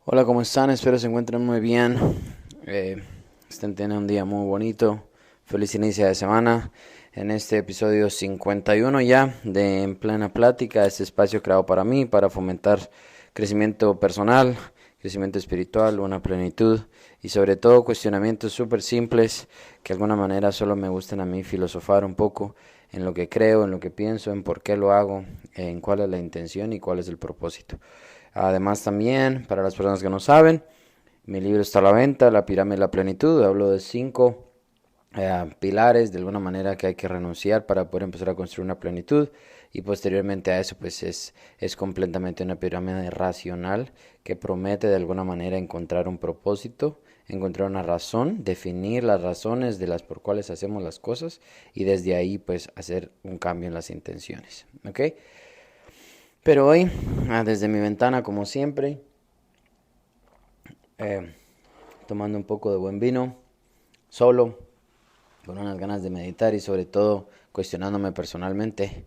Hola, ¿cómo están? Espero se encuentren muy bien. Eh, Estén teniendo un día muy bonito. Feliz inicio de semana. En este episodio 51 ya de En Plena Plática, este espacio creado para mí, para fomentar crecimiento personal, crecimiento espiritual, una plenitud y sobre todo cuestionamientos súper simples que de alguna manera solo me gustan a mí filosofar un poco en lo que creo, en lo que pienso, en por qué lo hago, en cuál es la intención y cuál es el propósito. Además también, para las personas que no saben, mi libro está a la venta, La pirámide de la plenitud. Hablo de 5 pilares de alguna manera que hay que renunciar para poder empezar a construir una plenitud. Y posteriormente a eso pues es completamente una pirámide racional que promete de alguna manera encontrar un propósito, encontrar una razón, definir las razones de las por cuales hacemos las cosas y desde ahí pues hacer un cambio en las intenciones. ¿Ok? Pero hoy, desde mi ventana como siempre, eh, tomando un poco de buen vino, solo, con unas ganas de meditar y sobre todo cuestionándome personalmente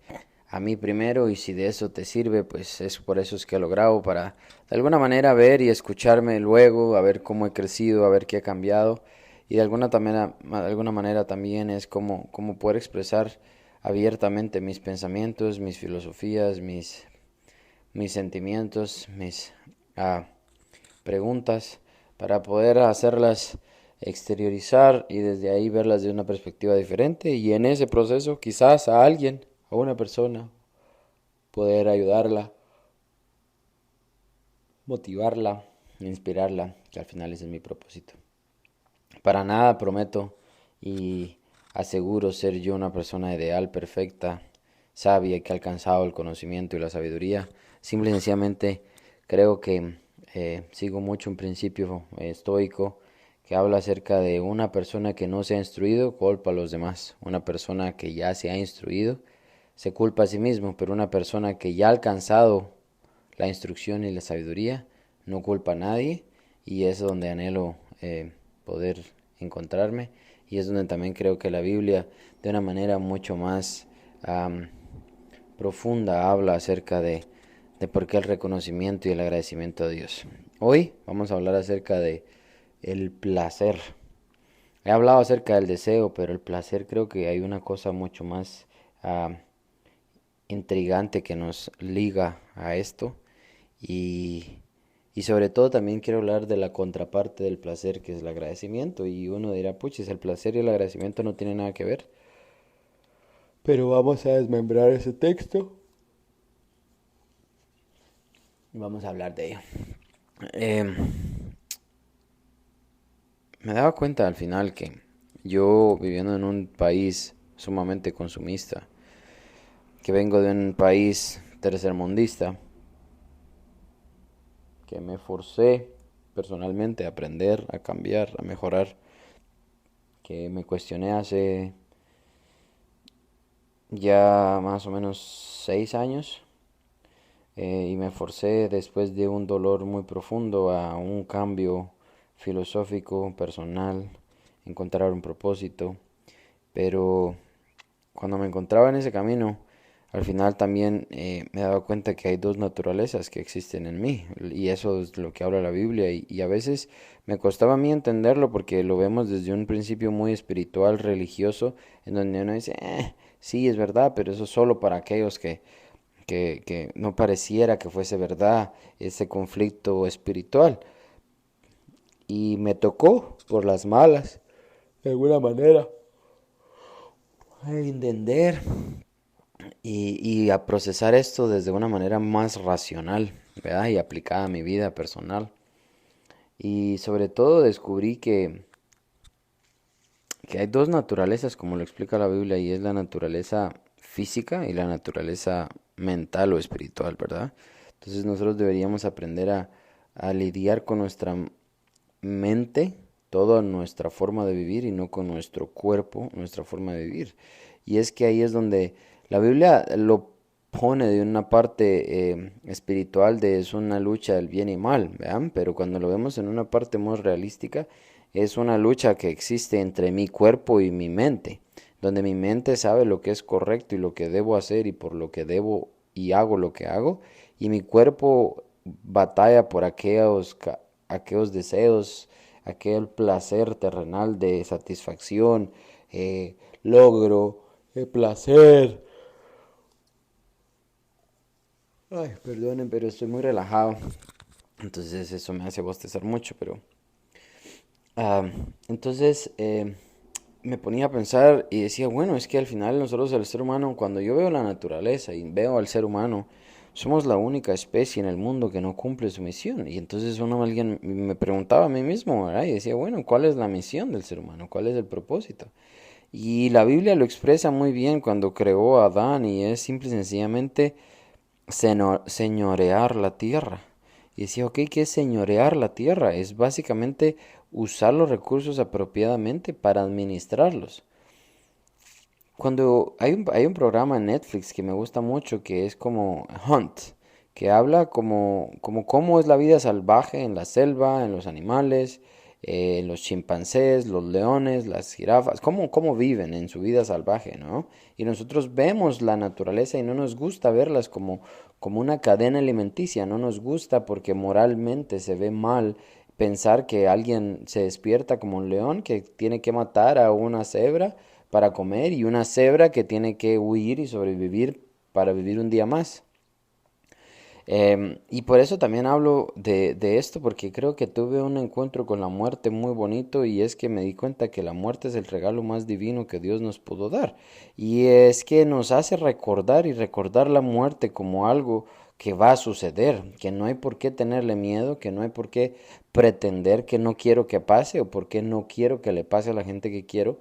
a mí primero, y si de eso te sirve, pues es por eso es que lo grabo, para de alguna manera ver y escucharme luego, a ver cómo he crecido, a ver qué he cambiado, y de alguna manera también es como poder expresar abiertamente mis pensamientos, mis filosofías, mis sentimientos, mis ah, preguntas, para poder hacerlas exteriorizar y desde ahí verlas de una perspectiva diferente, y en ese proceso quizás a alguien, a una persona, poder ayudarla, motivarla, inspirarla, que al final ese es mi propósito. Para nada prometo y aseguro ser yo una persona ideal, perfecta, sabia, que ha alcanzado el conocimiento y la sabiduría. Simple y sencillamente creo que sigo mucho un principio estoico que habla acerca de una persona que no se ha instruido culpa a los demás. Una persona que ya se ha instruido se culpa a sí mismo, pero una persona que ya ha alcanzado la instrucción y la sabiduría no culpa a nadie, y es donde anhelo poder encontrarme, y es donde también creo que la Biblia de una manera mucho más um, profunda habla acerca de por qué el reconocimiento y el agradecimiento a Dios. Hoy vamos a hablar acerca de el placer. He hablado acerca del deseo, pero el placer creo que hay una cosa mucho más intrigante que nos liga a esto, y, y sobre todo también quiero hablar de la contraparte del placer, que es el agradecimiento. Y uno dirá, puchis, el placer y el agradecimiento no tienen nada que ver. Pero vamos a desmembrar ese texto y vamos a hablar de ello. Eh, Me daba cuenta al final que yo, viviendo en un país sumamente consumista, que vengo de un país tercermundista, que me forcé personalmente a aprender, a cambiar, a mejorar, que me cuestioné hace ya más o menos 6 años, y me forcé después de un dolor muy profundo a un cambio filosófico, personal, encontrar un propósito. Pero cuando me encontraba en ese camino, al final también me he dado cuenta que hay dos naturalezas que existen en mí, y eso es lo que habla la Biblia, y a veces me costaba a mí entenderlo porque lo vemos desde un principio muy espiritual, religioso, en donde uno dice, sí, es verdad, pero eso es solo para aquellos que no pareciera que fuese verdad ese conflicto espiritual. Y me tocó por las malas, de alguna manera, entender y a procesar esto desde una manera más racional, ¿verdad? Y aplicada a mi vida personal. Y sobre todo descubrí que hay dos naturalezas, como lo explica la Biblia, y es la naturaleza física y la naturaleza mental o espiritual, ¿verdad? Entonces nosotros deberíamos aprender a lidiar con nuestra mente, toda nuestra forma de vivir, y no con nuestro cuerpo, nuestra forma de vivir. Y es que ahí es donde la Biblia lo pone de una parte espiritual, de es una lucha del bien y mal, ¿vean? Pero cuando lo vemos en una parte más realística, es una lucha que existe entre mi cuerpo y mi mente, donde mi mente sabe lo que es correcto y lo que debo hacer y por lo que debo y hago lo que hago, y mi cuerpo batalla por aquellos aquellos deseos, aquel placer terrenal de satisfacción, logro, placer. Ay, perdonen, pero estoy muy relajado. Entonces eso me hace bostezar mucho, pero... ah, entonces me ponía a pensar y decía, bueno, es que al final nosotros, el ser humano, cuando yo veo la naturaleza y veo al ser humano, somos la única especie en el mundo que no cumple su misión. Y entonces alguien me preguntaba a mí mismo, ¿verdad? Y decía, bueno, ¿cuál es la misión del ser humano? ¿Cuál es el propósito? Y la Biblia lo expresa muy bien cuando creó a Adán y es simple y sencillamente señorear la tierra. Y decía, ok, ¿qué es señorear la tierra? Es básicamente usar los recursos apropiadamente para administrarlos. Cuando hay un programa en Netflix que me gusta mucho que es como Hunt, que habla como cómo es la vida salvaje en la selva, en los animales, los chimpancés, los leones, las jirafas, cómo viven en su vida salvaje, ¿no? Y nosotros vemos la naturaleza y no nos gusta verlas como una cadena alimenticia, no nos gusta porque moralmente se ve mal pensar que alguien se despierta como un león que tiene que matar a una cebra para comer y una cebra que tiene que huir y sobrevivir para vivir un día más. Y por eso también hablo de esto, porque creo que tuve un encuentro con la muerte muy bonito y es que me di cuenta que la muerte es el regalo más divino que Dios nos pudo dar. Y es que nos hace recordar y recordar la muerte como algo que va a suceder, que no hay por qué tenerle miedo, que no hay por qué pretender que no quiero que pase o por qué no quiero que le pase a la gente que quiero,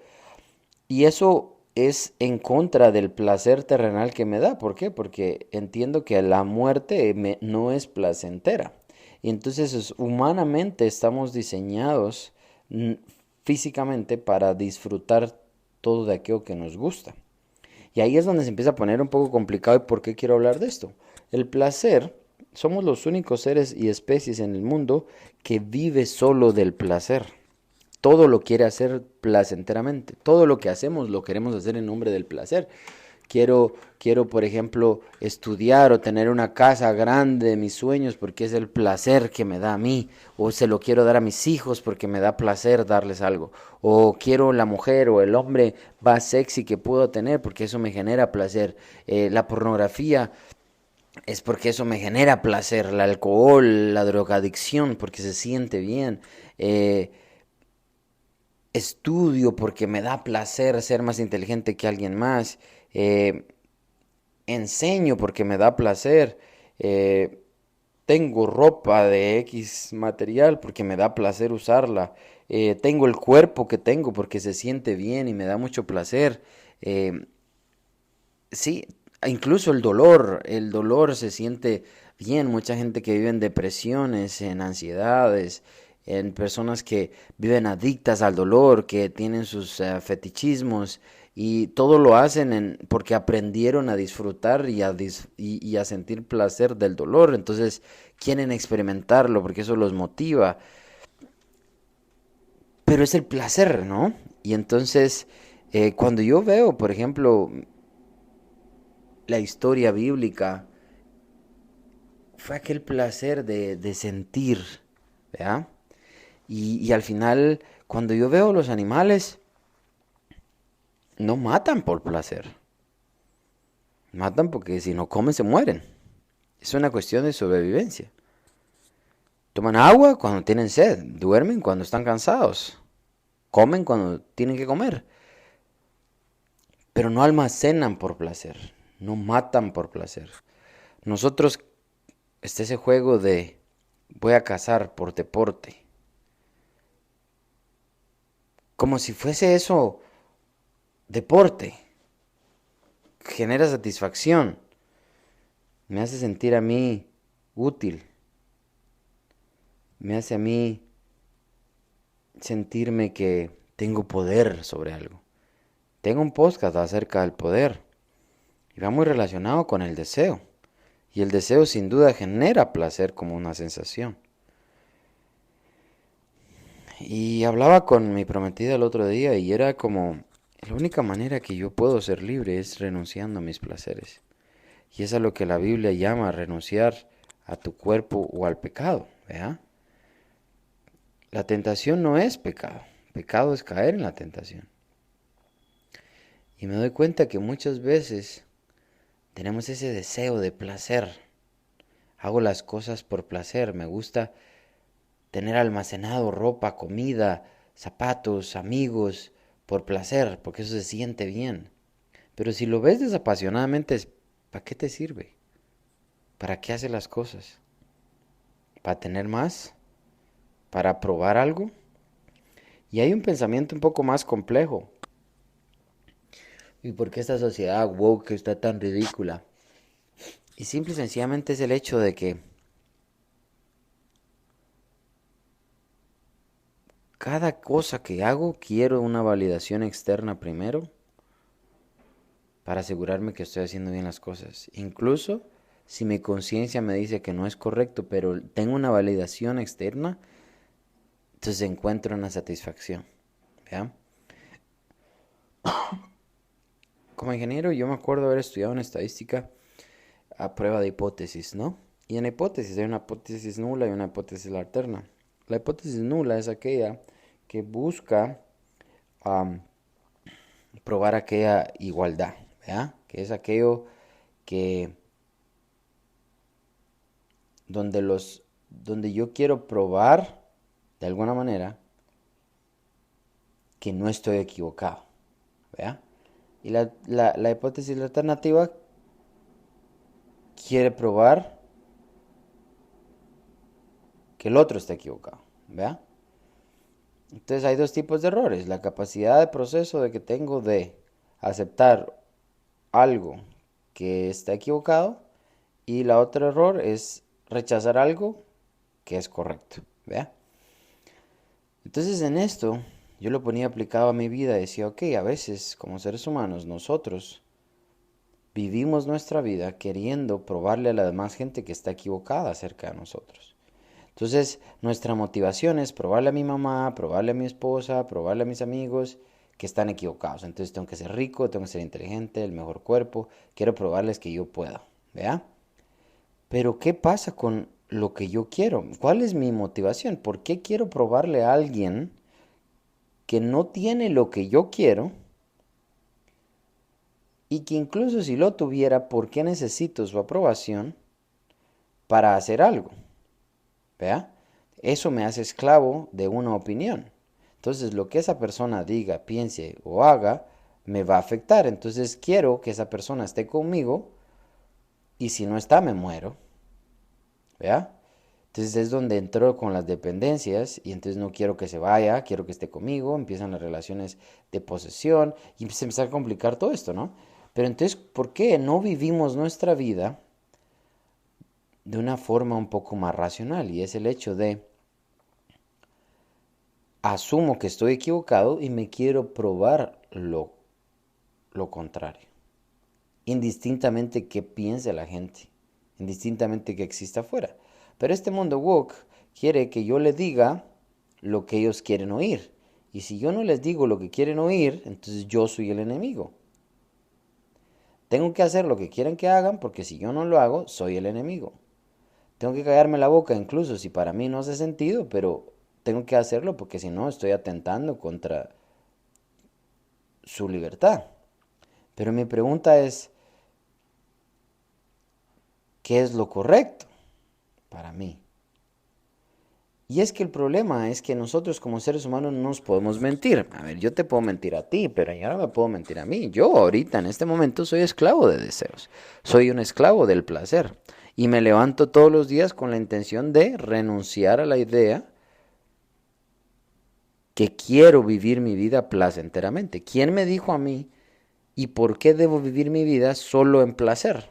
y eso es en contra del placer terrenal que me da. ¿Por qué? Porque entiendo que la muerte no es placentera. Y entonces humanamente estamos diseñados mm, físicamente para disfrutar todo de aquello que nos gusta. Y ahí es donde se empieza a poner un poco complicado y por qué quiero hablar de esto. El placer, somos los únicos seres y especies en el mundo que vive solo del placer. Todo lo quiere hacer placenteramente. Todo lo que hacemos lo queremos hacer en nombre del placer. Quiero, por ejemplo, estudiar o tener una casa grande de mis sueños porque es el placer que me da a mí. O se lo quiero dar a mis hijos porque me da placer darles algo. O quiero la mujer o el hombre más sexy que puedo tener porque eso me genera placer. La pornografía es porque eso me genera placer. El alcohol, la drogadicción porque se siente bien. Estudio porque me da placer ser más inteligente que alguien más, eh, enseño porque me da placer, eh, tengo ropa de X material porque me da placer usarla, tengo el cuerpo que tengo porque se siente bien y me da mucho placer. eh, sí, incluso el dolor se siente bien. Mucha gente que vive en depresiones, en ansiedades, en personas que viven adictas al dolor, que tienen sus fetichismos y todo lo hacen porque aprendieron a disfrutar y a sentir placer del dolor. Entonces quieren experimentarlo porque eso los motiva. Pero es el placer, ¿no? Y entonces cuando yo veo, por ejemplo, la historia bíblica, fue aquel placer de sentir, ¿verdad? Y al final, cuando yo veo los animales, no matan por placer, matan porque si no comen se mueren. Es una cuestión de sobrevivencia. Toman agua cuando tienen sed, duermen cuando están cansados, comen cuando tienen que comer, pero no almacenan por placer, no matan por placer. Nosotros, está ese juego de voy a cazar por deporte, como si fuese eso deporte, genera satisfacción, me hace sentir a mí útil, me hace a mí sentirme que tengo poder sobre algo. Tengo un podcast acerca del poder y va muy relacionado con el deseo. Y el deseo sin duda genera placer como una sensación. Y hablaba con mi prometida el otro día y era como, la única manera que yo puedo ser libre es renunciando a mis placeres. Y es a lo que la Biblia llama renunciar a tu cuerpo o al pecado, ¿verdad? La tentación no es pecado. Pecado es caer en la tentación. Y me doy cuenta que muchas veces tenemos ese deseo de placer. Hago las cosas por placer. Me gusta tener almacenado ropa, comida, zapatos, amigos, por placer, porque eso se siente bien. Pero si lo ves desapasionadamente, ¿para qué te sirve? ¿Para qué haces las cosas? ¿Para tener más? ¿Para probar algo? Y hay un pensamiento un poco más complejo. ¿Y por qué esta sociedad woke está tan ridícula? Y simple y sencillamente es el hecho de que cada cosa que hago quiero una validación externa primero para asegurarme que estoy haciendo bien las cosas. Incluso si mi conciencia me dice que no es correcto, pero tengo una validación externa, entonces encuentro una satisfacción. ¿Ya? Como ingeniero yo me acuerdo haber estudiado en estadística a prueba de hipótesis, ¿no? Y en hipótesis hay una hipótesis nula y una hipótesis alterna. La hipótesis nula es aquella que busca um, probar aquella igualdad, ¿ya? Que es aquello que donde yo quiero probar de alguna manera que no estoy equivocado, ¿ya? Y la hipótesis alternativa quiere probar que el otro está equivocado, ¿ya? Entonces hay dos tipos de errores. La capacidad de proceso de que tengo de aceptar algo que está equivocado y la otro error es rechazar algo que es correcto. ¿Vea? Entonces en esto yo lo ponía aplicado a mi vida y decía, ok, a veces como seres humanos nosotros vivimos nuestra vida queriendo probarle a la demás gente que está equivocada acerca de nosotros. Entonces, nuestra motivación es probarle a mi mamá, probarle a mi esposa, probarle a mis amigos que están equivocados. Entonces, tengo que ser rico, tengo que ser inteligente, el mejor cuerpo. Quiero probarles que yo puedo. ¿Vea? Pero, ¿qué pasa con lo que yo quiero? ¿Cuál es mi motivación? ¿Por qué quiero probarle a alguien que no tiene lo que yo quiero? Y que incluso si lo tuviera, ¿por qué necesito su aprobación para hacer algo? ¿Vea? Eso me hace esclavo de una opinión. Entonces, lo que esa persona diga, piense o haga, me va a afectar. Entonces, quiero que esa persona esté conmigo y si no está, me muero. ¿Vea? Entonces es donde entro con las dependencias y entonces no quiero que se vaya, quiero que esté conmigo, empiezan las relaciones de posesión y se empieza a complicar todo esto, ¿no? Pero entonces, ¿por qué no vivimos nuestra vida de una forma un poco más racional? Y es el hecho de asumo que estoy equivocado y me quiero probar lo contrario. Indistintamente que piense la gente, indistintamente que exista afuera. Pero este mundo woke quiere que yo le diga lo que ellos quieren oír. Y si yo no les digo lo que quieren oír, entonces yo soy el enemigo. Tengo que hacer lo que quieren que hagan porque si yo no lo hago, soy el enemigo. Tengo que callarme la boca incluso si para mí no hace sentido, pero tengo que hacerlo porque si no estoy atentando contra su libertad. Pero mi pregunta es, ¿qué es lo correcto para mí? Y es que el problema es que nosotros como seres humanos no nos podemos mentir. A ver, yo te puedo mentir a ti, pero yo no me puedo mentir a mí. Yo ahorita en este momento soy esclavo de deseos. Soy un esclavo del placer. Y me levanto todos los días con la intención de renunciar a la idea que quiero vivir mi vida placenteramente. ¿Quién me dijo a mí y por qué debo vivir mi vida solo en placer?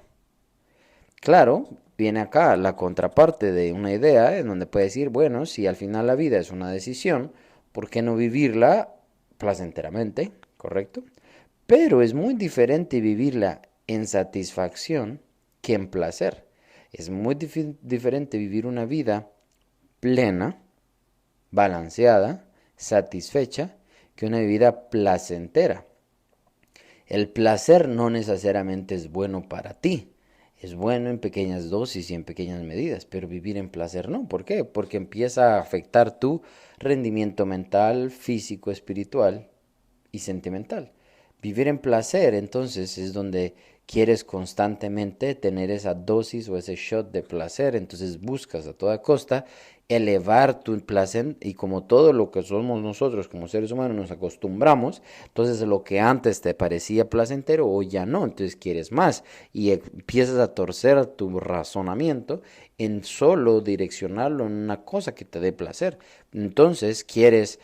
Claro, viene acá la contraparte de una idea en donde puede decir, bueno, si al final la vida es una decisión, ¿por qué no vivirla placenteramente? ¿Correcto? Pero es muy diferente vivirla en satisfacción que en placer. Es muy diferente vivir una vida plena, balanceada, satisfecha, que una vida placentera. El placer no necesariamente es bueno para ti. es bueno en pequeñas dosis y en pequeñas medidas, pero vivir en placer no. ¿Por qué? Porque empieza a afectar tu rendimiento mental, físico, espiritual y sentimental. Vivir en placer, entonces, es donde quieres constantemente tener esa dosis o ese shot de placer, entonces buscas a toda costa elevar tu placer y como todo lo que somos nosotros como seres humanos nos acostumbramos, entonces lo que antes te parecía placentero hoy ya no, entonces quieres más y empiezas a torcer tu razonamiento en solo direccionarlo en una cosa que te dé placer. Entonces quieres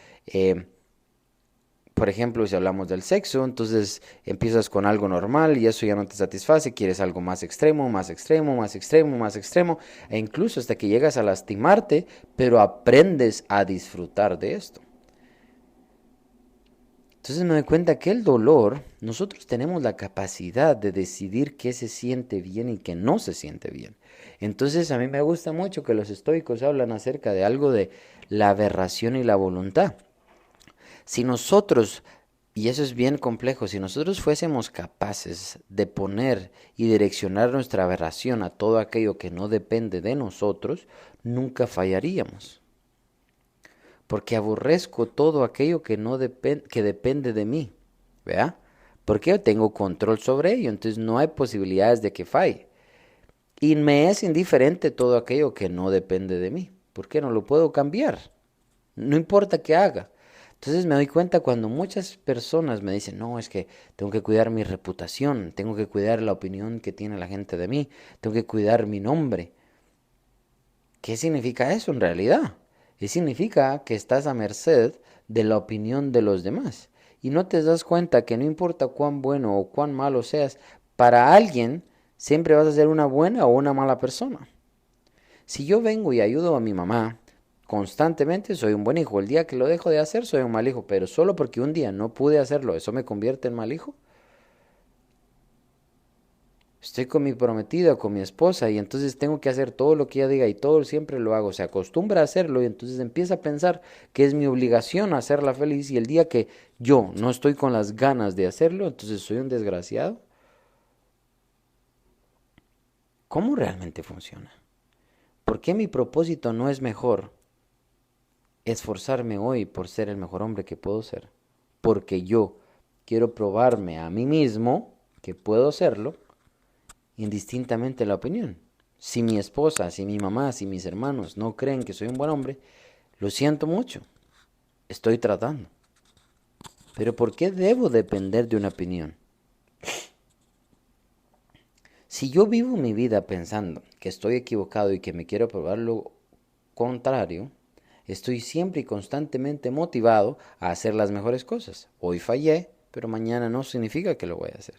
por ejemplo, si hablamos del sexo, entonces empiezas con algo normal y eso ya no te satisface, quieres algo más extremo, más extremo, más extremo, más extremo, e incluso hasta que llegas a lastimarte, pero aprendes a disfrutar de esto. Entonces me doy cuenta que el dolor, nosotros tenemos la capacidad de decidir qué se siente bien y qué no se siente bien. Entonces a mí me gusta mucho que los estoicos hablan acerca de algo de la aberración y la voluntad. Si nosotros, y eso es bien complejo, si nosotros fuésemos capaces de poner y direccionar nuestra aberración a todo aquello que no depende de nosotros, nunca fallaríamos. Porque aborrezco todo aquello que no que depende de mí, ¿vea? Porque yo tengo control sobre ello, entonces no hay posibilidades de que falle. Y me es indiferente todo aquello que no depende de mí, porque no lo puedo cambiar. No importa qué haga. Entonces me doy cuenta cuando muchas personas me dicen, no, es que tengo que cuidar mi reputación, tengo que cuidar la opinión que tiene la gente de mí, tengo que cuidar mi nombre. ¿Qué significa eso en realidad? Significa que estás a merced de la opinión de los demás. Y no te das cuenta que no importa cuán bueno o cuán malo seas, para alguien siempre vas a ser una buena o una mala persona. Si yo vengo y ayudo a mi mamá constantemente, soy un buen hijo. El día que lo dejo de hacer, soy un mal hijo. Pero solo porque un día no pude hacerlo, ¿eso me convierte en mal hijo? Estoy con mi prometida, con mi esposa, y entonces tengo que hacer todo lo que ella diga y todo siempre lo hago. Se acostumbra a hacerlo y entonces empieza a pensar que es mi obligación hacerla feliz y el día que yo no estoy con las ganas de hacerlo, entonces soy un desgraciado. ¿Cómo realmente funciona? ¿Por qué mi propósito no es mejor esforzarme hoy por ser el mejor hombre que puedo ser? Porque yo quiero probarme a mí mismo que puedo serlo indistintamente la opinión. Si mi esposa, si mi mamá, si mis hermanos no creen que soy un buen hombre, lo siento mucho. Estoy tratando. Pero ¿por qué debo depender de una opinión? Si yo vivo mi vida pensando que estoy equivocado y que me quiero probar lo contrario, estoy siempre y constantemente motivado a hacer las mejores cosas. Hoy fallé, pero mañana no significa que lo voy a hacer.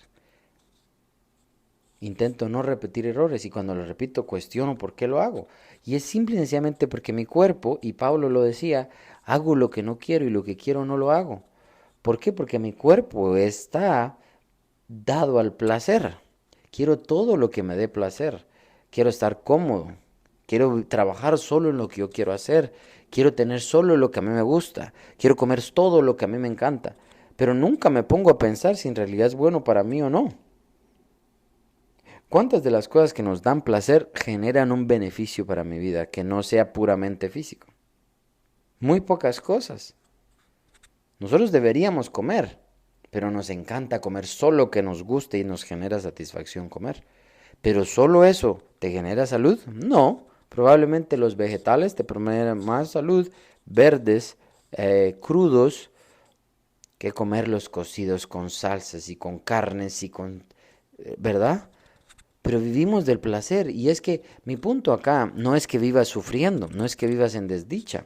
Intento no repetir errores y cuando lo repito cuestiono por qué lo hago. Y es simple y sencillamente porque mi cuerpo, y Pablo lo decía, hago lo que no quiero y lo que quiero no lo hago. ¿Por qué? Porque mi cuerpo está dado al placer. Quiero todo lo que me dé placer. Quiero estar cómodo. Quiero trabajar solo en lo que yo quiero hacer. Quiero tener solo lo que a mí me gusta. Quiero comer todo lo que a mí me encanta. Pero nunca me pongo a pensar si en realidad es bueno para mí o no. ¿Cuántas de las cosas que nos dan placer generan un beneficio para mi vida que no sea puramente físico? Muy pocas cosas. Nosotros deberíamos comer, pero nos encanta comer solo que nos guste y nos genera satisfacción comer. ¿Pero solo eso te genera salud? No. Probablemente los vegetales te promueven más salud, verdes, crudos, que comerlos cocidos con salsas y con carnes y con... ¿verdad? Pero vivimos del placer y es que mi punto acá no es que vivas sufriendo, no es que vivas en desdicha.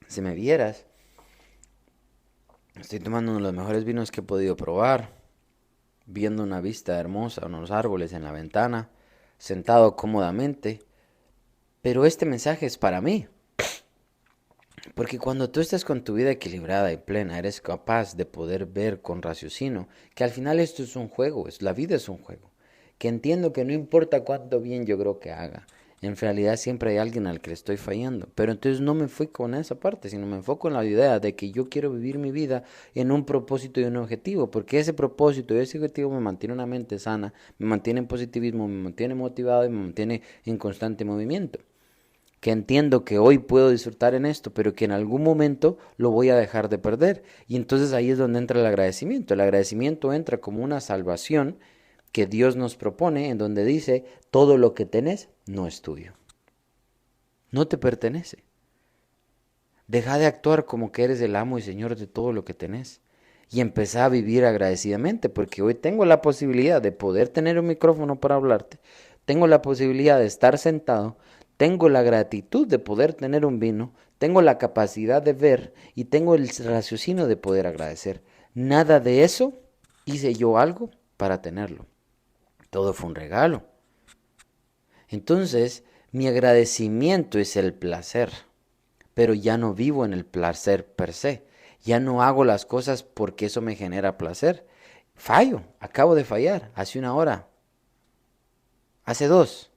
Si me vieras, estoy tomando uno de los mejores vinos que he podido probar, viendo una vista hermosa, unos árboles en la ventana, sentado cómodamente, pero este mensaje es para mí. Porque cuando tú estás con tu vida equilibrada y plena, eres capaz de poder ver con raciocinio que al final esto es un juego, la vida es un juego. Que entiendo que no importa cuánto bien yo creo que haga, En realidad siempre hay alguien al que le estoy fallando. Pero entonces no me fui con esa parte, sino me enfoco en la idea de que yo quiero vivir mi vida en un propósito y un objetivo. Porque ese propósito y ese objetivo me mantiene una mente sana, me mantiene en positivismo, me mantiene motivado y me mantiene en constante movimiento. Que entiendo que hoy puedo disfrutar en esto, pero que en algún momento lo voy a dejar de perder. Y entonces ahí es donde entra el agradecimiento. El agradecimiento entra como una salvación que Dios nos propone, en donde dice, todo lo que tenés no es tuyo, no te pertenece. Deja de actuar como que eres el amo y señor de todo lo que tenés y empezá a vivir agradecidamente, porque hoy tengo la posibilidad de poder tener un micrófono para hablarte, tengo la posibilidad de estar sentado, tengo la gratitud de poder tener un vino, tengo la capacidad de ver y tengo el raciocinio de poder agradecer. Nada de eso hice yo algo para tenerlo. Todo fue un regalo. Entonces, mi agradecimiento es el placer, pero ya no vivo en el placer per se. Ya no hago las cosas porque eso me genera placer. Fallo, acabo de fallar, hace una hora, hace dos,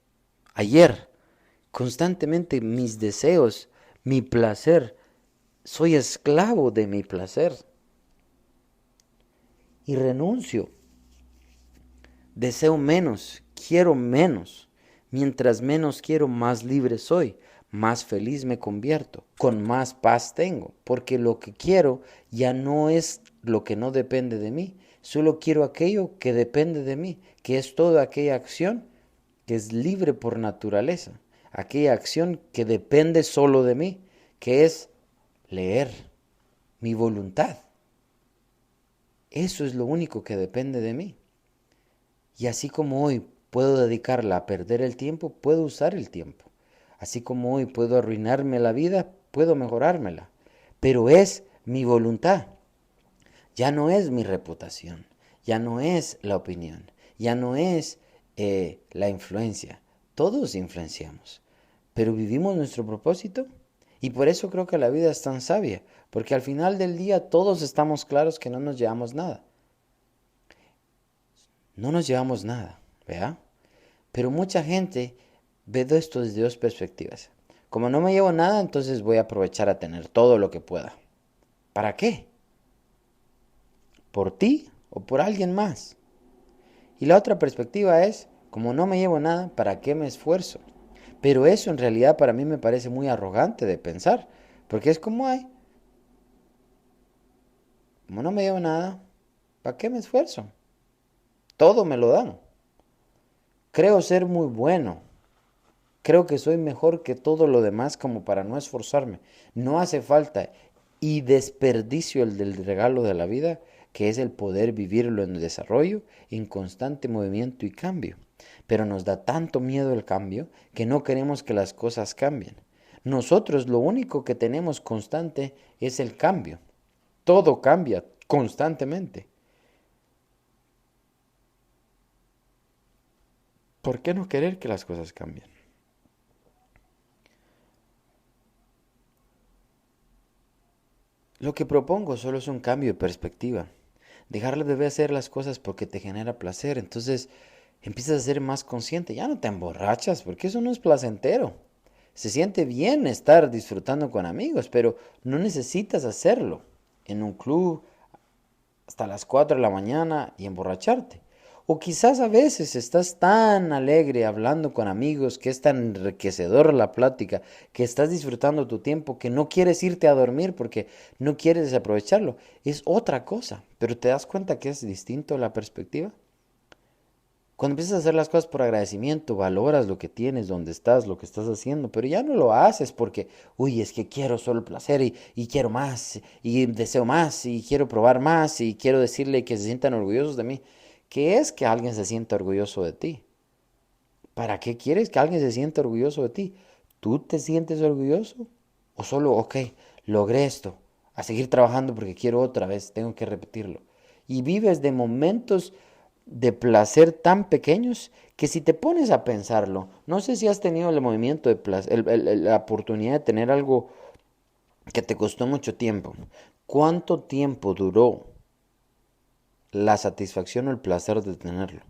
ayer. Constantemente mis deseos, mi placer, soy esclavo de mi placer. Y renuncio. Deseo menos, quiero menos. Mientras menos quiero, más libre soy, más feliz me convierto, con más paz tengo, porque lo que quiero ya no es lo que no depende de mí, solo quiero aquello que depende de mí, que es toda aquella acción que es libre por naturaleza, aquella acción que depende solo de mí, que es leer, mi voluntad. Eso es lo único que depende de mí. Y así como hoy puedo dedicarla a perder el tiempo, puedo usar el tiempo. Así como hoy puedo arruinarme la vida, puedo mejorármela. Pero es mi voluntad. Ya no es mi reputación. Ya no es la opinión. Ya no es la influencia. Todos influenciamos. Pero vivimos nuestro propósito. Y por eso creo que la vida es tan sabia. Porque al final del día todos estamos claros que no nos llevamos nada. No nos llevamos nada, ¿verdad? Pero mucha gente ve esto desde dos perspectivas. Como no me llevo nada, entonces voy a aprovechar a tener todo lo que pueda. ¿Para qué? ¿Por ti o por alguien más? Y la otra perspectiva es, como no me llevo nada, ¿para qué me esfuerzo? Pero eso en realidad para mí me parece muy arrogante de pensar, porque es como, ay, como no me llevo nada, ¿para qué me esfuerzo? Todo me lo dan. Creo ser muy bueno. Creo que soy mejor que todo lo demás como para no esforzarme. No hace falta. Y desperdicio el del regalo de la vida, que es el poder vivirlo en desarrollo, en constante movimiento y cambio. Pero nos da tanto miedo el cambio que no queremos que las cosas cambien. Nosotros lo único que tenemos constante es el cambio. Todo cambia constantemente. ¿Por qué no querer que las cosas cambien? Lo que propongo solo es un cambio de perspectiva. Dejarle de hacer las cosas porque te genera placer. Entonces empiezas a ser más consciente. Ya no te emborrachas porque eso no es placentero. Se siente bien estar disfrutando con amigos, pero no necesitas hacerlo en un club hasta las 4 de la mañana y emborracharte. O quizás a veces estás tan alegre hablando con amigos, que es tan enriquecedor la plática, que estás disfrutando tu tiempo, que no quieres irte a dormir porque no quieres desaprovecharlo. Es otra cosa, pero te das cuenta que es distinto la perspectiva. Cuando empiezas a hacer las cosas por agradecimiento, valoras lo que tienes, dónde estás, lo que estás haciendo, pero ya no lo haces porque, uy, es que quiero solo placer y quiero más, y deseo más, y quiero probar más, y quiero decirle que se sientan orgullosos de mí. ¿Qué es que alguien se sienta orgulloso de ti? ¿Para qué quieres que alguien se sienta orgulloso de ti? ¿Tú te sientes orgulloso? ¿O solo, ok, logré esto, a seguir trabajando porque quiero otra vez, tengo que repetirlo? Y vives de momentos de placer tan pequeños que si te pones a pensarlo, no sé si has tenido el movimiento de placer, la oportunidad de tener algo que te costó mucho tiempo. ¿Cuánto tiempo duró la satisfacción o el placer de tenerlo?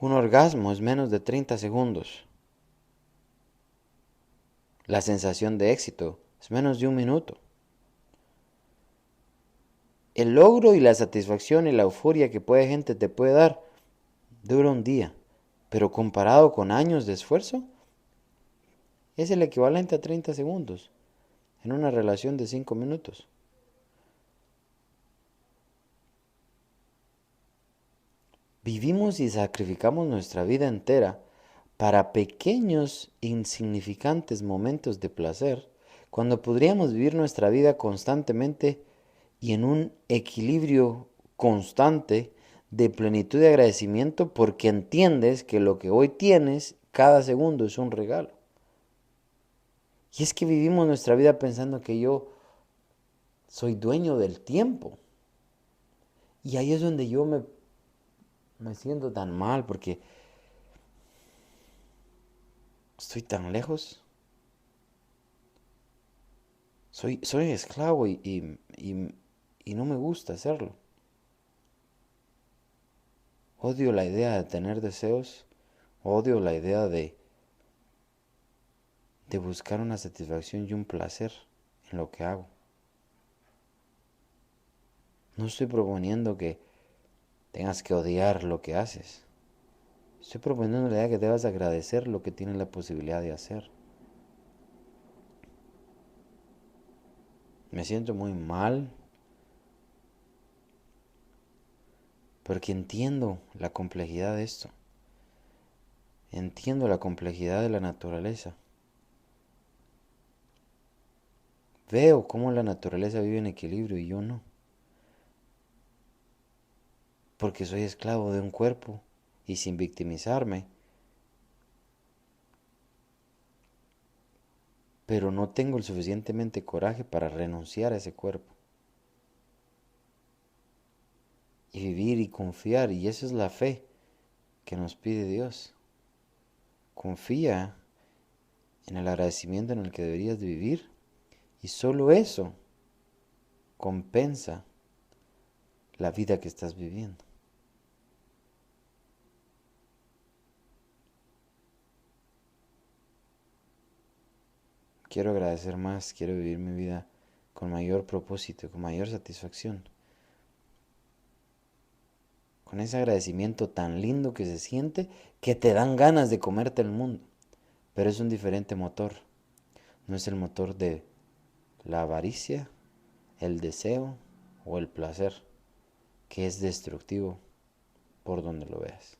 Un orgasmo es menos de 30 segundos. La sensación de éxito es menos de un minuto. El logro y la satisfacción y la euforia que gente te puede dar dura un día, pero comparado con años de esfuerzo, es el equivalente a 30 segundos en una relación de 5 minutos. Vivimos y sacrificamos nuestra vida entera para pequeños, insignificantes momentos de placer, cuando podríamos vivir nuestra vida constantemente y en un equilibrio constante de plenitud y agradecimiento, porque entiendes que lo que hoy tienes, cada segundo es un regalo. Y es que vivimos nuestra vida pensando que yo soy dueño del tiempo. Y ahí es donde yo me siento tan mal, porque estoy tan lejos. Soy esclavo y no me gusta hacerlo. Odio la idea de tener deseos. Odio la idea de buscar una satisfacción y un placer en lo que hago. No estoy proponiendo que tengas que odiar lo que haces. Estoy proponiendo la idea que debas agradecer lo que tienes la posibilidad de hacer. Me siento muy mal porque entiendo la complejidad de esto. Entiendo la complejidad de la naturaleza. Veo cómo la naturaleza vive en equilibrio y yo no. Porque soy esclavo de un cuerpo y sin victimizarme. Pero no tengo el suficientemente coraje para renunciar a ese cuerpo. Y vivir y confiar. Y esa es la fe que nos pide Dios. Confía en el agradecimiento en el que deberías de vivir. Y solo eso compensa la vida que estás viviendo. Quiero agradecer más, quiero vivir mi vida con mayor propósito, con mayor satisfacción. Con ese agradecimiento tan lindo que se siente que te dan ganas de comerte el mundo. Pero es un diferente motor. No es el motor de la avaricia, el deseo o el placer, que es destructivo por donde lo veas.